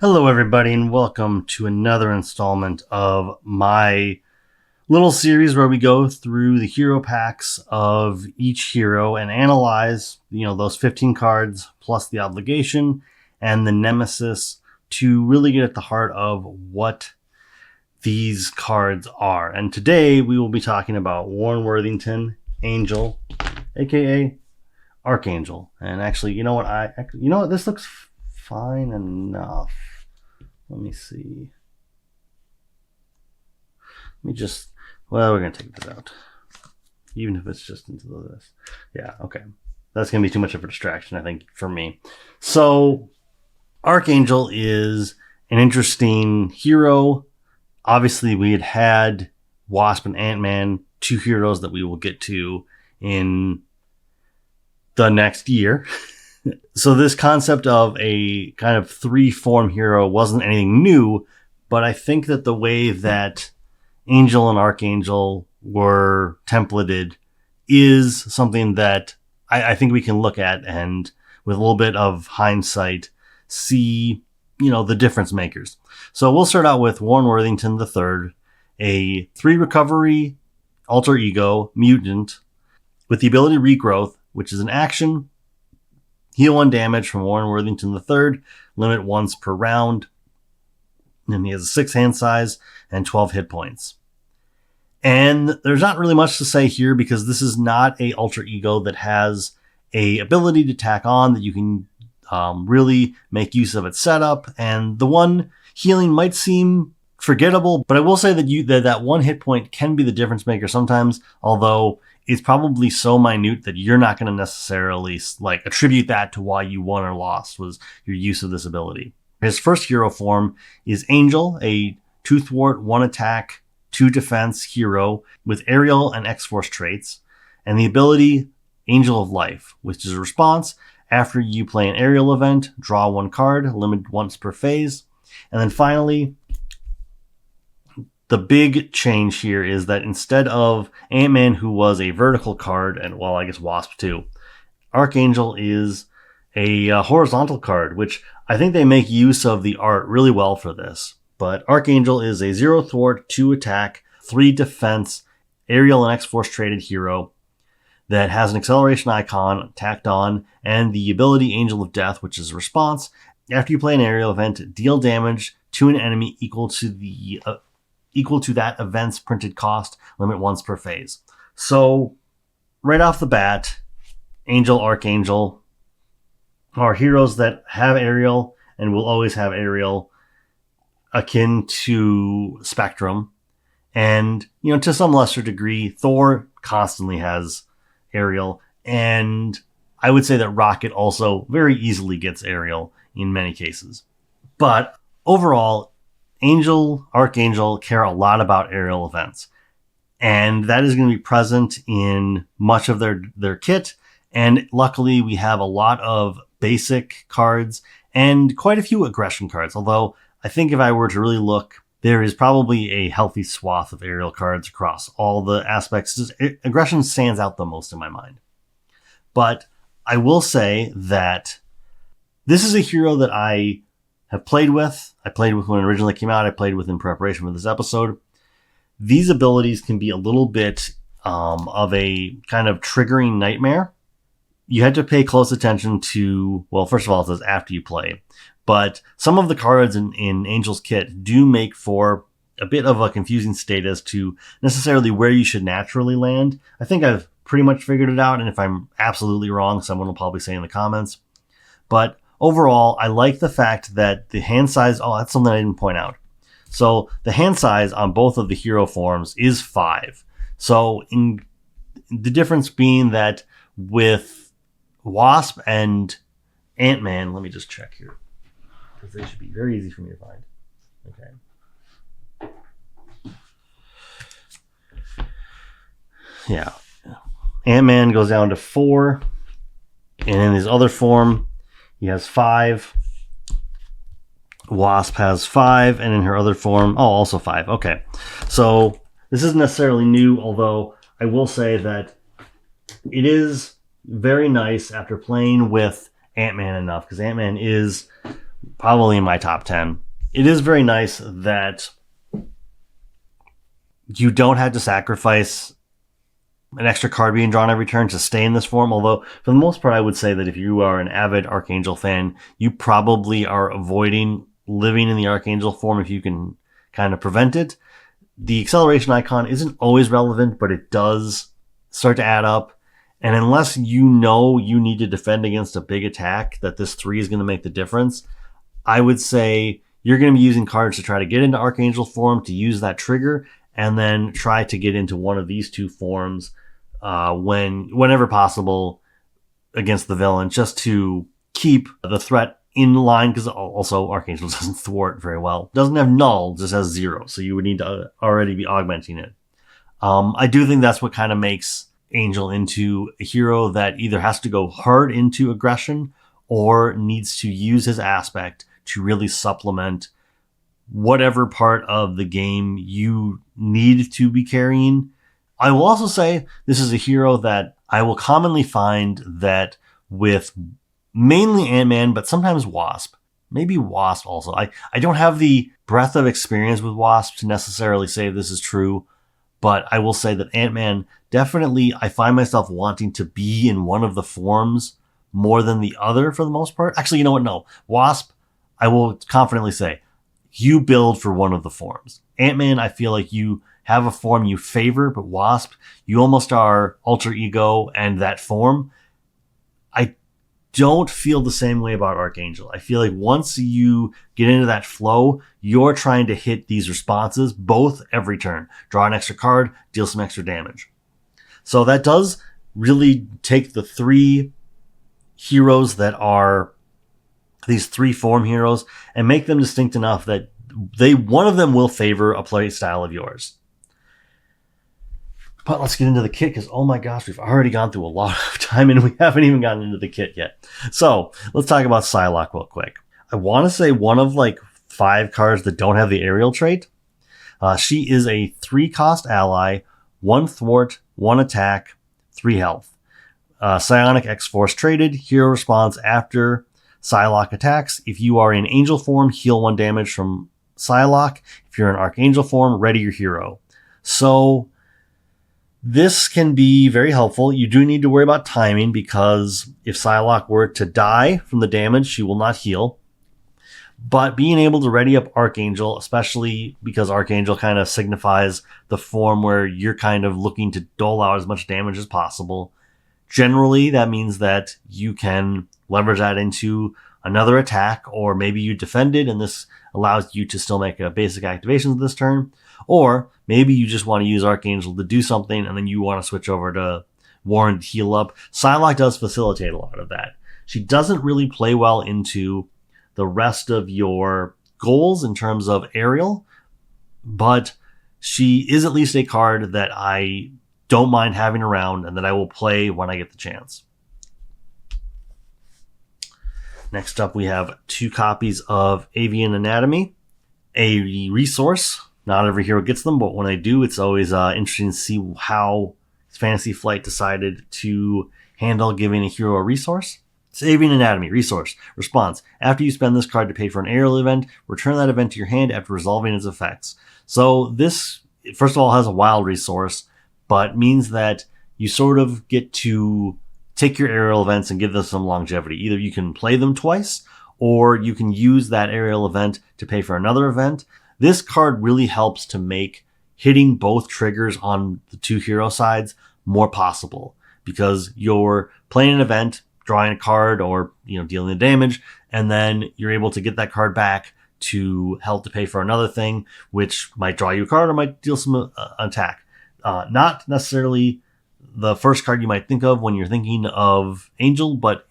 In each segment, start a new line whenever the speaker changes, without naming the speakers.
Hello everybody and welcome to another installment of my little series where we go through the hero packs of each hero and analyze, those 15 cards plus the obligation and the Nemesis to really get at the heart of what these cards are. And today we will be talking about Worthington Angel, aka Archangel. And actually, this looks fine enough. Let me see. We're going to take this out. Even if it's just into this. Yeah, okay. That's going to be too much of a distraction, I think, for me. So, Archangel is an interesting hero. Obviously, we had Wasp and Ant-Man, two heroes that we will get to in the next year. So this concept of a kind of three-form hero wasn't anything new, but I think that the way that Angel and Archangel were templated is something that I think we can look at and with a little bit of hindsight see, the difference makers. So we'll start out with Warren Worthington III, a 3 recovery alter ego mutant with the ability regrowth, which is an action. Heal 1 damage from Warren Worthington III, limit once per round. And he has a 6 hand size and 12 hit points. And there's not really much to say here because this is not a alter ego that has a ability to tack on that you can really make use of its setup. And the one healing might seem forgettable, but I will say that one hit point can be the difference maker sometimes, although it's probably so minute that you're not going to necessarily attribute that to why you won or lost was your use of this ability. His first hero form is Angel, a 2 thwart, 1 attack, 2 defense hero with aerial and X-Force traits, and the ability Angel of Life, which is a response after you play an aerial event, draw 1 card, limit once per phase. And then finally, the big change here is that instead of Ant-Man, who was a vertical card, and I guess Wasp too, Archangel is a horizontal card, which I think they make use of the art really well for this. But Archangel is a 0 thwart, 2 attack, 3 defense, aerial and X-Force traded hero that has an acceleration icon tacked on and the ability Angel of Death, which is a response. After you play an aerial event, deal damage to an enemy equal to that event's printed cost, limit once per phase. So, right off the bat, Angel, Archangel are heroes that have aerial and will always have aerial, akin to Spectrum. And, to some lesser degree, Thor constantly has aerial. And I would say that Rocket also very easily gets aerial in many cases. But overall, Angel, Archangel care a lot about aerial events. And that is going to be present in much of their kit. And luckily, we have a lot of basic cards and quite a few aggression cards. Although, I think if I were to really look, there is probably a healthy swath of aerial cards across all the aspects. Aggression stands out the most in my mind. But I will say that this is a hero that I have played with. I played with when it originally came out. I played with in preparation for this episode. These abilities can be a little bit of a kind of triggering nightmare. You had to pay close attention to, first of all, it says after you play. But some of the cards in Angel's kit do make for a bit of a confusing state as to necessarily where you should naturally land. I think I've pretty much figured it out. And if I'm absolutely wrong, someone will probably say in the comments. But overall, I like the fact that the hand size, that's something I didn't point out. So the hand size on both of the hero forms is 5. So the difference being that with Wasp and Ant-Man, let me just check here, because they should be very easy for me to find. Okay. Yeah. Ant-Man goes down to 4. And in his other form, he has 5. Wasp has 5, and in her other form, also 5. Okay. So this isn't necessarily new, although I will say that it is very nice after playing with Ant-Man enough, because Ant-Man is Probably in my top 10. It is very nice that you don't have to sacrifice an extra card being drawn every turn to stay in this form. Although, for the most part, I would say that if you are an avid Archangel fan, you probably are avoiding living in the Archangel form if you can kind of prevent it. The acceleration icon isn't always relevant, but it does start to add up. And unless you know you need to defend against a big attack, that this 3 is going to make the difference, I would say you're going to be using cards to try to get into Archangel form to use that trigger, and then try to get into one of these 2 forms whenever possible against the villain, just to keep the threat in line, because also Archangel doesn't thwart very well. Doesn't have null, just has 0, so you would need to already be augmenting it. I do think that's what kind of makes Angel into a hero that either has to go hard into aggression or needs to use his aspect to really supplement whatever part of the game you need to be carrying. I will also say this is a hero that I will commonly find that with mainly Ant-Man, but sometimes Wasp. Maybe Wasp also. I don't have the breadth of experience with Wasp to necessarily say this is true, but I will say that Ant-Man, definitely I find myself wanting to be in one of the forms more than the other for the most part. Actually, you know what? No. Wasp, I will confidently say, you build for one of the forms. Ant-Man, I feel like you have a form you favor, but Wasp, you almost are alter ego and that form. I don't feel the same way about Archangel. I feel like once you get into that flow, you're trying to hit these responses both every turn. Draw an extra card, deal some extra damage. So that does really take the 3 heroes that are these 3 form heroes and make them distinct enough that one of them will favor a play style of yours. But let's get into the kit, because oh my gosh, we've already gone through a lot of time and we haven't even gotten into the kit yet. So let's talk about Psylocke real quick. I want to say one of like 5 cards that don't have the aerial trait. She is a 3-cost ally, 1 thwart, 1 attack, 3 health. Psionic X-Force traded. Hero responds after Psylocke attacks. If you are in Angel form, heal 1 damage from Psylocke. If you're in Archangel form, ready your hero. So this can be very helpful. You do need to worry about timing, because if Psylocke were to die from the damage, she will not heal. But being able to ready up Archangel, especially because Archangel kind of signifies the form where you're kind of looking to dole out as much damage as possible, generally that means that you can leverage that into another attack, or maybe you defended and this allows you to still make a basic activation this turn. Or maybe you just want to use Archangel to do something and then you want to switch over to Warren to heal up. Psylocke does facilitate a lot of that. She doesn't really play well into the rest of your goals in terms of aerial, but she is at least a card that I don't mind having around and that I will play when I get the chance. Next up, we have 2 copies of Avian Anatomy, a resource. Not every hero gets them, but when they do, it's always interesting to see how Fantasy Flight decided to handle giving a hero a resource. It's Avian Anatomy, resource. Response: after you spend this card to pay for an aerial event, return that event to your hand after resolving its effects. So this, first of all, has a wild resource, but means that you sort of get to take your aerial events and give them some longevity. Either you can play them twice, or you can use that aerial event to pay for another event. This card really helps to make hitting both triggers on the 2 hero sides more possible, because you're playing an event, drawing a card, or dealing the damage, and then you're able to get that card back to help to pay for another thing, which might draw you a card or might deal some attack. Not necessarily the first card you might think of when you're thinking of Angel, but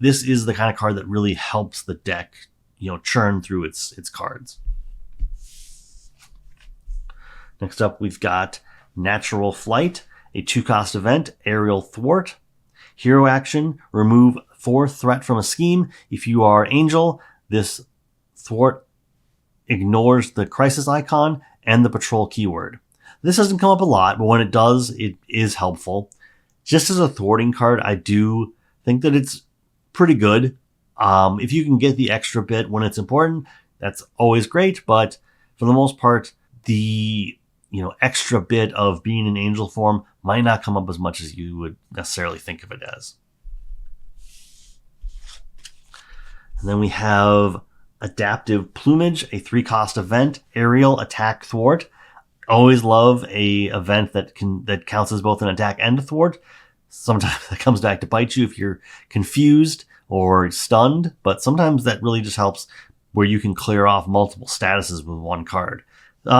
this is the kind of card that really helps the deck, churn through its cards. Next up, we've got Natural Flight, a 2-cost event, aerial thwart. Hero action, remove 4 threat from a scheme. If you are Angel, this thwart ignores the crisis icon and the patrol keyword. This doesn't come up a lot, but when it does, it is helpful. Just as a thwarting card, I do think that it's pretty good. If you can get the extra bit when it's important, that's always great. But for the most part, the extra bit of being in angel form might not come up as much as you would necessarily think of it as. And then we have Adaptive Plumage, a 3-cost event, aerial attack thwart. Always love a event that counts as both an attack and a thwart. Sometimes that comes back to bite you if you're confused or stunned, but sometimes that really just helps where you can clear off multiple statuses with one card.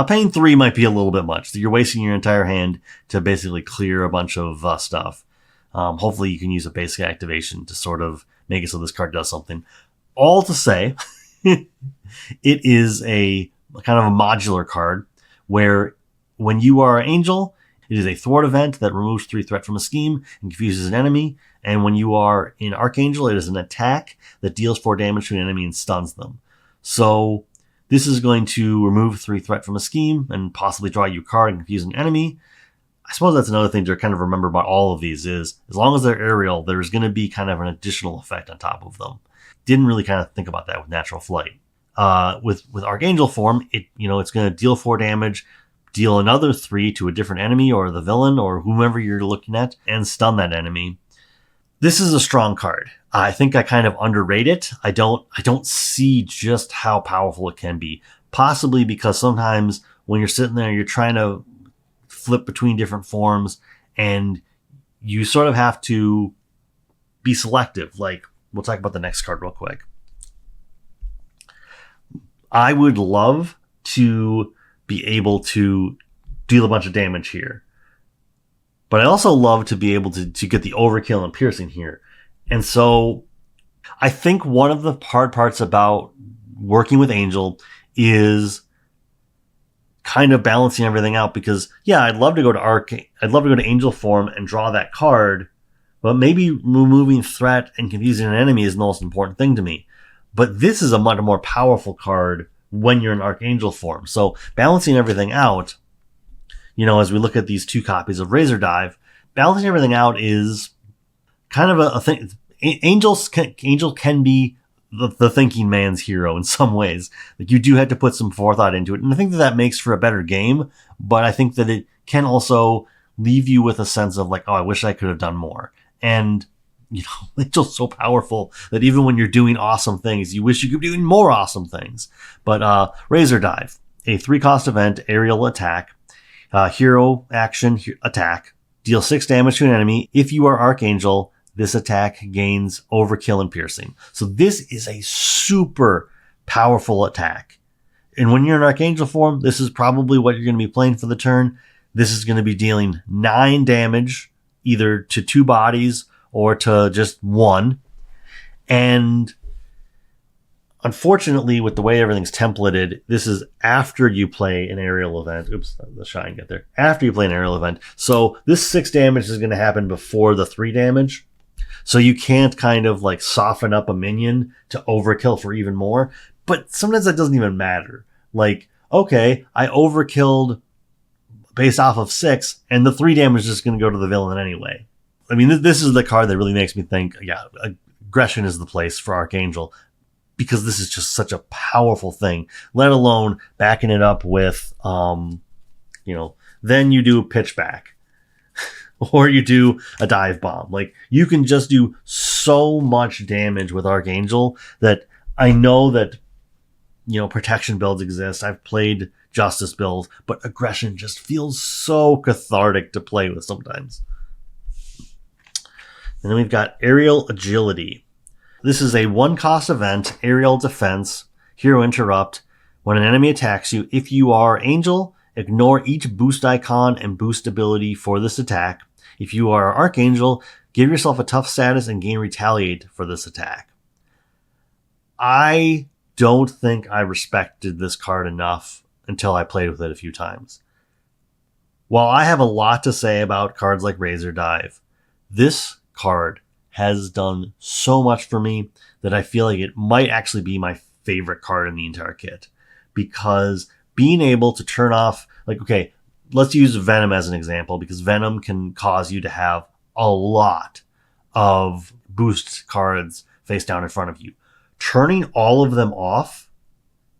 Paying 3 might be a little bit much. You're wasting your entire hand to basically clear a bunch of stuff. Hopefully you can use a basic activation to sort of make it so this card does something. All to say, it is a kind of a modular card where when you are Angel, it is a thwart event that removes 3 threat from a scheme and confuses an enemy. And when you are in Archangel, it is an attack that deals 4 damage to an enemy and stuns them. So this is going to remove 3 threat from a scheme and possibly draw you a card and confuse an enemy. I suppose that's another thing to kind of remember about all of these is, as long as they're aerial, there's going to be kind of an additional effect on top of them. Didn't really kind of think about that with Natural Flight. With Archangel form, it's going to deal 4 damage, deal another 3 to a different enemy or the villain or whomever you're looking at, and stun that enemy. This is a strong card. I think I kind of underrate it. I don't see just how powerful it can be. Possibly because sometimes when you're sitting there, you're trying to flip between different forms and you sort of have to be selective. Like, we'll talk about the next card real quick. I would love to be able to deal a bunch of damage here. But I also love to be able to get the overkill and piercing here. And so I think one of the hard parts about working with Angel is kind of balancing everything out, because I'd love to go to Angel form and draw that card, but maybe removing threat and confusing an enemy is the most important thing to me. But this is a much more powerful card when you're in Archangel form. So balancing everything out, as we look at these 2 copies of Razor Dive, balancing everything out is kind of a thing. Angel can be the thinking man's hero in some ways. Like, you do have to put some forethought into it. And I think that makes for a better game, but I think that it can also leave you with a sense of like, oh, I wish I could have done more. And, Angel's so powerful that even when you're doing awesome things, you wish you could be doing more awesome things. But Razor Dive, a 3-cost event, aerial attack, hero action attack, deal 6 damage to an enemy. If you are Archangel, this attack gains overkill and piercing. So this is a super powerful attack. And when you're in Archangel form, this is probably what you're going to be playing for the turn. This is going to be dealing 9 damage, either to 2 bodies or to just 1. And unfortunately, with the way everything's templated, this is after you play an aerial event. Oops, the shine get there. After you play an aerial event. So this 6 damage is going to happen before the 3 damage. So you can't kind of like soften up a minion to overkill for even more. But sometimes that doesn't even matter. Like, okay, I overkilled based off of 6, and the 3 damage is just going to go to the villain anyway. I mean, this is the card that really makes me think, aggression is the place for Archangel, because this is just such a powerful thing, let alone backing it up with, then you do pitchback or you do a dive bomb. Like, you can just do so much damage with Archangel that I know that, protection builds exist. I've played justice builds, but aggression just feels so cathartic to play with sometimes. And then we've got Aerial Agility. This is a 1-cost event, aerial defense, hero interrupt. When an enemy attacks you, if you are Angel, ignore each boost icon and boost ability for this attack. If you are Archangel, give yourself a tough status and gain retaliate for this attack. I don't think I respected this card enough until I played with it a few times. While I have a lot to say about cards like Razor Dive, this card has done so much for me that I feel like it might actually be my favorite card in the entire kit, because being able to turn off, like, okay, let's use Venom as an example, because Venom can cause you to have a lot of boost cards face down in front of you. turning all of them off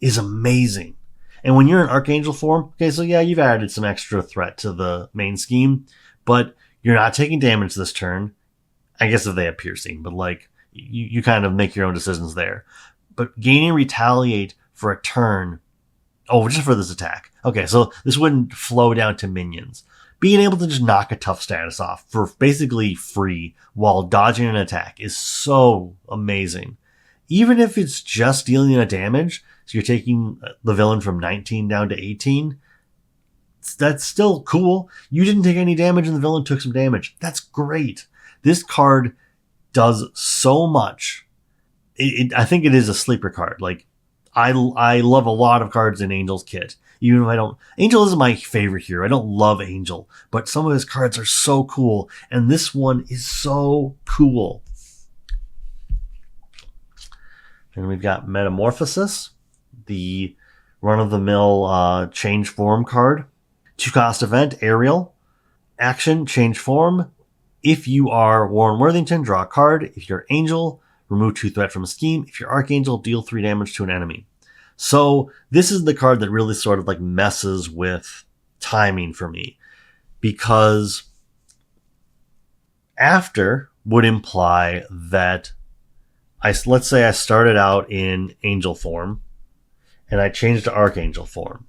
is amazing. And when you're in Archangel form, okay, so yeah, you've added some extra threat to the main scheme, but you're not taking damage this turn. I guess if they have piercing, but like you kind of make your own decisions there. But gaining retaliate for a turn, just for this attack. Okay, so this wouldn't flow down to minions. Being able to just knock a tough status off for basically free while dodging an attack is so amazing. Even if it's just dealing a damage, so you're taking the villain from 19 down to 18, that's still cool. You didn't take any damage and the villain took some damage. That's great. This card does so much. I think it is a sleeper card. Like, I love a lot of cards in Angel's kit. Even if I don't... Angel isn't my favorite hero. I don't love Angel. But some of his cards are so cool. And this one is so cool. And we've got Metamorphosis, the run-of-the-mill change form card. 2-cost event, Aerial. Action, change form. If you are Warren Worthington, draw a card. If you're Angel, remove 2 threat from a scheme. If you're Archangel, deal 3 damage to an enemy. So this is the card that really sort of like messes with timing for me, because after would imply that let's say I started out in Angel form and I changed to Archangel form.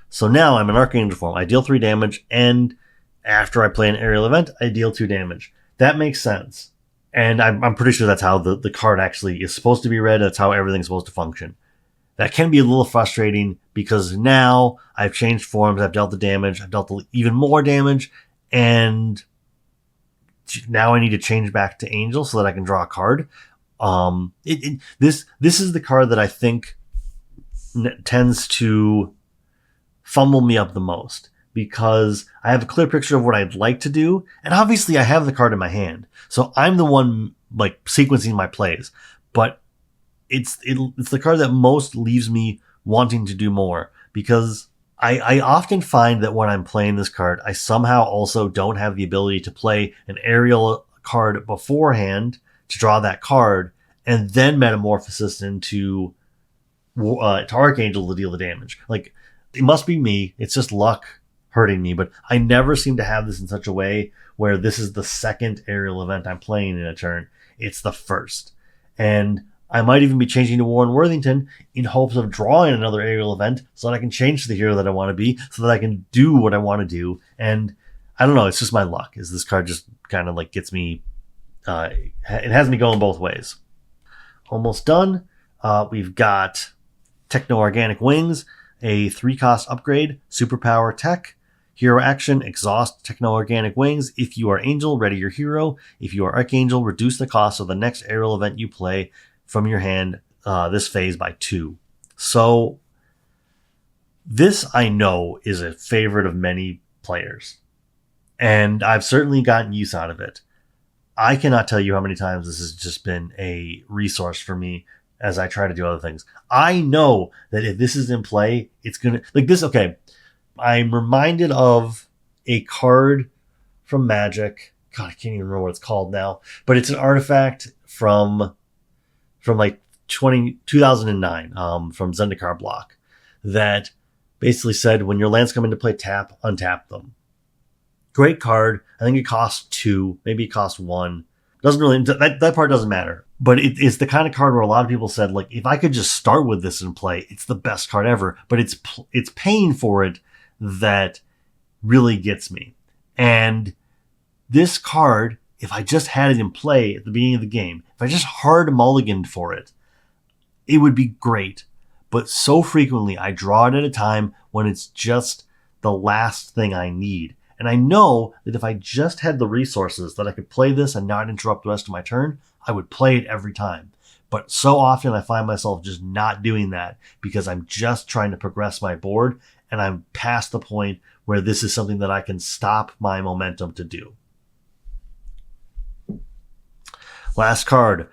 So now I'm in Archangel form. I deal 3 damage, and after I play an aerial event, I deal 2 damage. That makes sense. And I'm pretty sure that's how the card actually is supposed to be read. That's how everything's supposed to function. That can be a little frustrating because now I've changed forms. I've dealt the damage. I've dealt even more damage. And now I need to change back to Angel so that I can draw a card. This is the card that I think tends to fumble me up the most, because I have a clear picture of what I'd like to do, and obviously I have the card in my hand, so I'm the one like sequencing my plays. But it's the card that most leaves me wanting to do more, because I often find that when I'm playing this card, I somehow also don't have the ability to play an aerial card beforehand to draw that card, and then Metamorphosis into to Archangel to deal the damage. Like, it must be me. It's just luck hurting me, but I never seem to have this in such a way where this is the second aerial event I'm playing in a turn. It's the first. And I might even be changing to Warren Worthington in hopes of drawing another aerial event so that I can change to the hero that I want to be, so that I can do what I want to do. And I don't know, it's just my luck, is this card just kind of like gets me, it has me going both ways. Almost done. We've got Techno-Organic Wings, a 3-cost upgrade, superpower tech. Hero action, exhaust Techno-Organic Wings. If you are Angel, ready your hero. If you are Archangel, reduce the cost of the next aerial event you play from your hand this phase by 2. So this, I know, is a favorite of many players, and I've certainly gotten use out of it. I cannot tell you how many times this has just been a resource for me as I try to do other things. I know that if this is in play, it's going to... Like this, okay, I'm reminded of a card from Magic. God, I can't even remember what it's called now. But it's an artifact from like 2009 from Zendikar block that basically said when your lands come into play, untap them. Great card. I think it costs 2, maybe it costs 1. Doesn't really, that part doesn't matter. But it's the kind of card where a lot of people said, like, if I could just start with this and play, it's the best card ever. But it's paying for it that really gets me. And this card, if I just had it in play at the beginning of the game, if I just hard mulliganed for it, it would be great. But so frequently I draw it at a time when it's just the last thing I need. And I know that if I just had the resources that I could play this and not interrupt the rest of my turn, I would play it every time. But so often I find myself just not doing that because I'm just trying to progress my board, and I'm past the point where this is something that I can stop my momentum to do. Last card,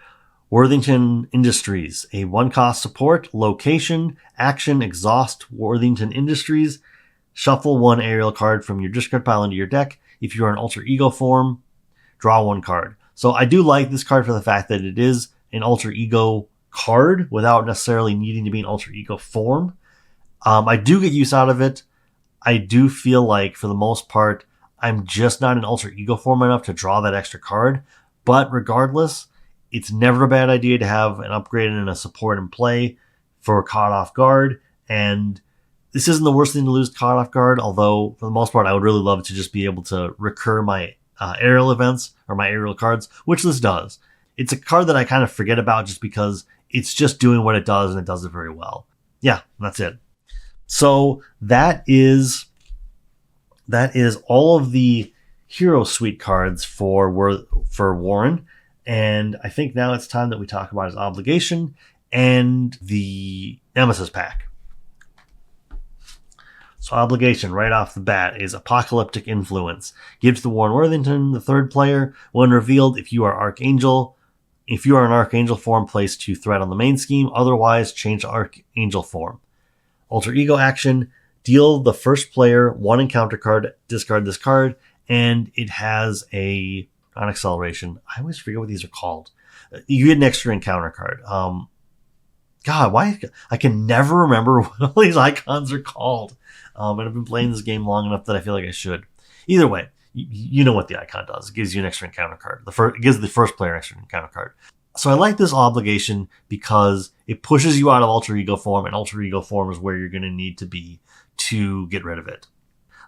Worthington Industries, a 1-cost support, location, action, exhaust Worthington Industries. Shuffle 1 aerial card from your discard pile into your deck. If you are in alter ego form, draw 1 card. So I do like this card for the fact that it is an alter ego card without necessarily needing to be in alter ego form. I do get use out of it. I do feel like, for the most part, I'm just not in alter ego form enough to draw that extra card. But regardless, it's never a bad idea to have an upgrade and a support in play for caught off guard. And this isn't the worst thing to lose caught off guard, although for the most part, I would really love to just be able to recur my aerial events or my aerial cards, which this does. It's a card that I kind of forget about just because it's just doing what it does, and it does it very well. Yeah, that's it. So that is all of the Hero Suite cards for Warren. And I think now it's time that we talk about his obligation and the Nemesis pack. So obligation right off the bat is Apocalyptic Influence. Gives to Warren Worthington, the third player, when revealed, if you are an Archangel form, place 2 threat on the main scheme. Otherwise, change Archangel form. Alter Ego action, deal the first player 1 encounter card, discard this card, and it has a non-acceleration. I always forget what these are called. You get an extra encounter card. God, why? I can never remember what all these icons are called. And I've been playing this game long enough that I feel like I should. Either way, you know what the icon does. It gives you an extra encounter card. It gives the first player an extra encounter card. So I like this obligation because it pushes you out of alter ego form, and alter ego form is where you're going to need to be to get rid of it.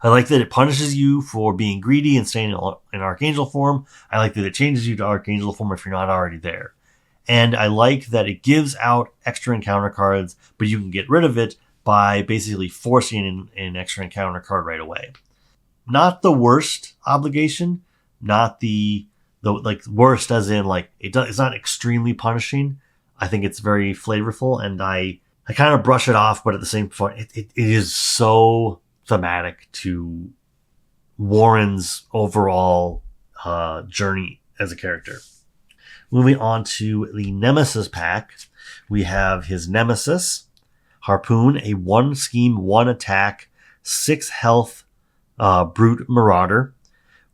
I like that it punishes you for being greedy and staying in Archangel form. I like that it changes you to Archangel form if you're not already there. And I like that it gives out extra encounter cards, but you can get rid of it by basically forcing an extra encounter card right away. Not the worst obligation, not the worst as in it's not extremely punishing. I think it's very flavorful, and I kind of brush it off, but at the same point, it is so thematic to Warren's overall journey as a character. Moving on to the Nemesis pack, we have his Nemesis, Harpoon, a 1 scheme, 1 attack, 6 health brute marauder,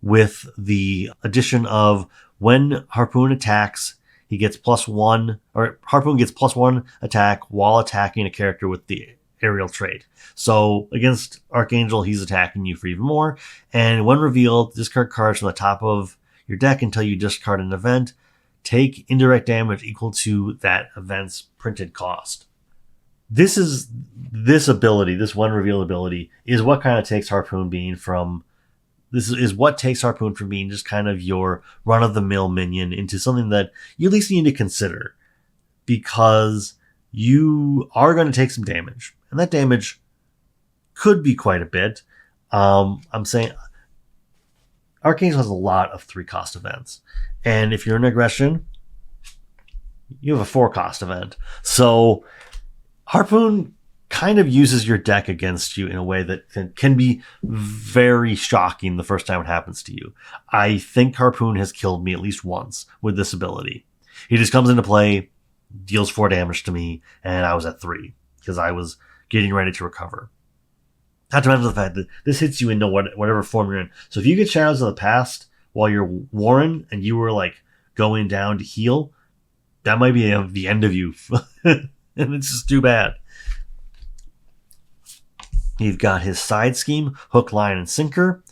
with the addition of when Harpoon attacks, he gets +1, or Harpoon gets +1 attack while attacking a character with the aerial trait. So against Archangel, he's attacking you for even more. And when revealed, discard cards from the top of your deck until you discard an event. Take indirect damage equal to that event's printed cost. This ability, this one reveal ability, is what kind of takes Harpoon being from... This is what takes Harpoon from being just kind of your run-of-the-mill minion into something that you at least need to consider, because you are going to take some damage, and that damage could be quite a bit. I'm saying Archangel has a lot of 3-cost events, and if you're in aggression, you have a 4-cost event. So Harpoon kind of uses your deck against you in a way that can be very shocking the first time it happens to you. I think Harpoon has killed me at least once with this ability. He just comes into play, deals 4 damage to me, and I was at 3 because I was getting ready to recover. Not to mention the fact that this hits you into whatever form you're in. So if you get Shadows of the Past while you're Warren and you were going down to heal, that might be the end of you. And it's just too bad. You've got his side scheme, Hook, Line, and Sinker.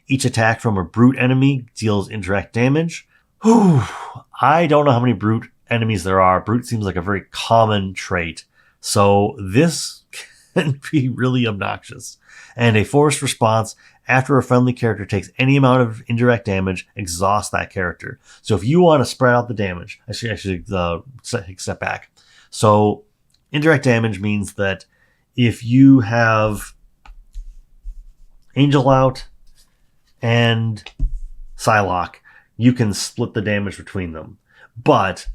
Each attack from a brute enemy deals indirect damage. Whew. I don't know how many brute enemies there are. Brute seems like a very common trait. So this can be really obnoxious. And a forced response after a friendly character takes any amount of indirect damage, exhaust that character. So if you want to spread out the damage, I should take a step back. So indirect damage means that if you have Angel out and Psylocke, you can split the damage between them. But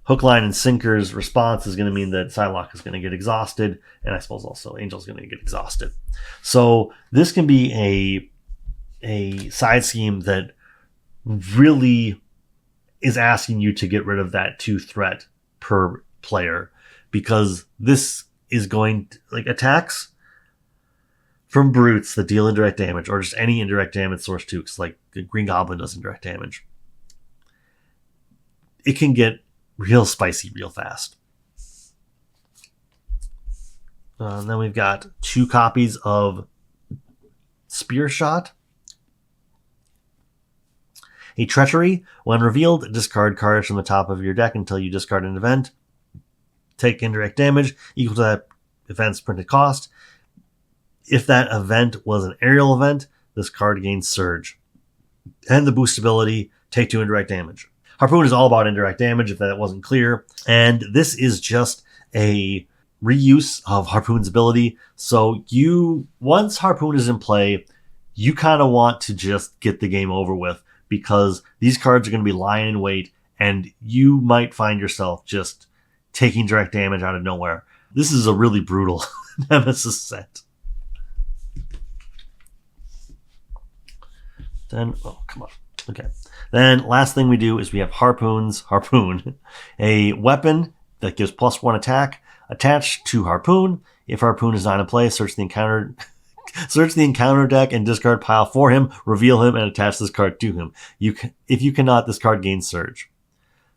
Hook, Line, and Sinker's response is going to mean that Psylocke is going to get exhausted, and I suppose also Angel's going to get exhausted. So this can be a side scheme that really is asking you to get rid of that 2 threat per player, because this is going to, attacks from brutes that deal indirect damage, or just any indirect damage source too, because the Green Goblin does indirect damage. It can get real spicy real fast. And then we've got 2 copies of Spear Shot. A Treachery. When revealed, discard cards from the top of your deck until you discard an event. Take indirect damage equal to that event's printed cost. If that event was an aerial event, this card gains Surge. And the boost ability, take 2 indirect damage. Harpoon is all about indirect damage, if that wasn't clear. And this is just a reuse of Harpoon's ability. So once Harpoon is in play, you kind of want to just get the game over with, because these cards are going to be lying in wait, and you might find yourself just taking direct damage out of nowhere. This is a really brutal Nemesis set. Then, oh, come on. Okay. Then last thing we do is we have Harpoon, a weapon that gives +1 attack attached to Harpoon. If Harpoon is not in play, search the encounter deck and discard pile for him, reveal him, and attach this card to him. If you cannot, this card gains Surge.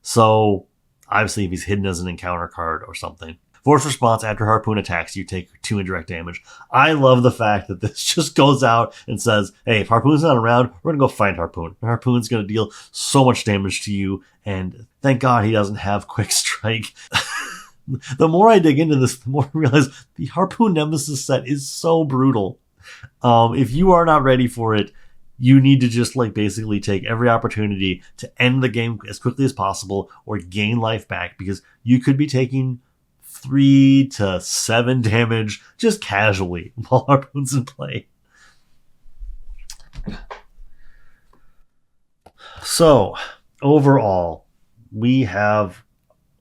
So, obviously, if he's hidden as an encounter card or something. Force response, after Harpoon attacks, you take 2 indirect damage. I love the fact that this just goes out and says, hey, if Harpoon's not around, we're going to go find Harpoon. And Harpoon's going to deal so much damage to you, and thank God he doesn't have Quick Strike. The more I dig into this, the more I realize the Harpoon Nemesis set is so brutal. If you are not ready for it, you need to just basically take every opportunity to end the game as quickly as possible or gain life back, because you could be taking 3 to 7 damage just casually while Harpoon's in play. So overall, we have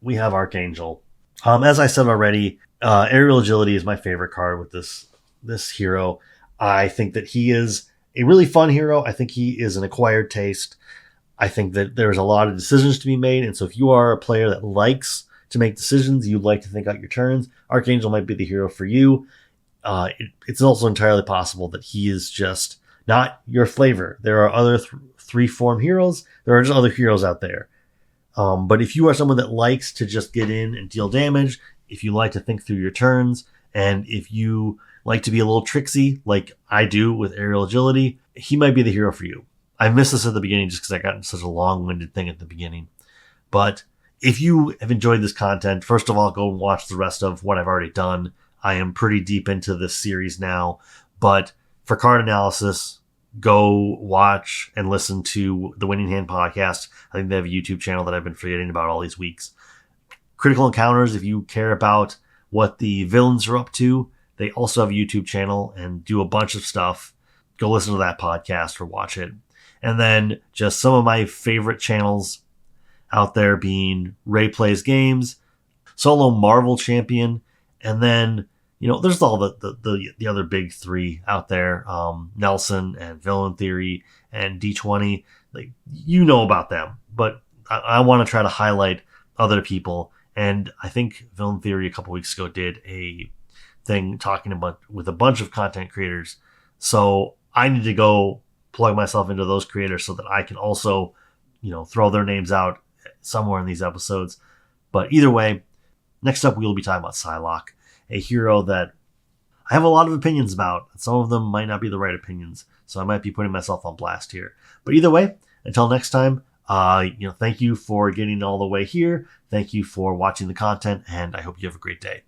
Archangel. As I said already, Aerial Agility is my favorite card with this hero. I think that he is a really fun hero. I think he is an acquired taste. I think that there's a lot of decisions to be made, and so if you are a player that likes to make decisions, you like to think out your turns, Archangel might be the hero for you. It's also entirely possible that he is just not your flavor. There are other 3-form heroes. There are just other heroes out there. But if you are someone that likes to just get in and deal damage, if you like to think through your turns, and if you like to be a little tricksy like I do with Aerial Agility, he might be the hero for you. I missed this at the beginning just because I got into such a long-winded thing at the beginning. But if you have enjoyed this content, first of all, go and watch the rest of what I've already done. I am pretty deep into this series now. But for card analysis, go watch and listen to the Winning Hand podcast. I think they have a YouTube channel that I've been forgetting about all these weeks. Critical Encounters, if you care about what the villains are up to, they also have a YouTube channel and do a bunch of stuff. Go listen to that podcast or watch it. And then just some of my favorite channels out there being Ray Plays Games, Solo Marvel Champion, and then, there's all the other big 3 out there, Nelson and Villain Theory and D20. You know about them, but I want to try to highlight other people. And I think Villain Theory a couple weeks ago did a thing talking about with a bunch of content creators. So I need to go plug myself into those creators so that I can also, throw their names out somewhere in these episodes. But either way, next up we will be talking about Psylocke, a hero that I have a lot of opinions about. Some of them might not be the right opinions, so I might be putting myself on blast here. But either way, until next time, thank you for getting all the way here. Thank you for watching the content, and I hope you have a great day.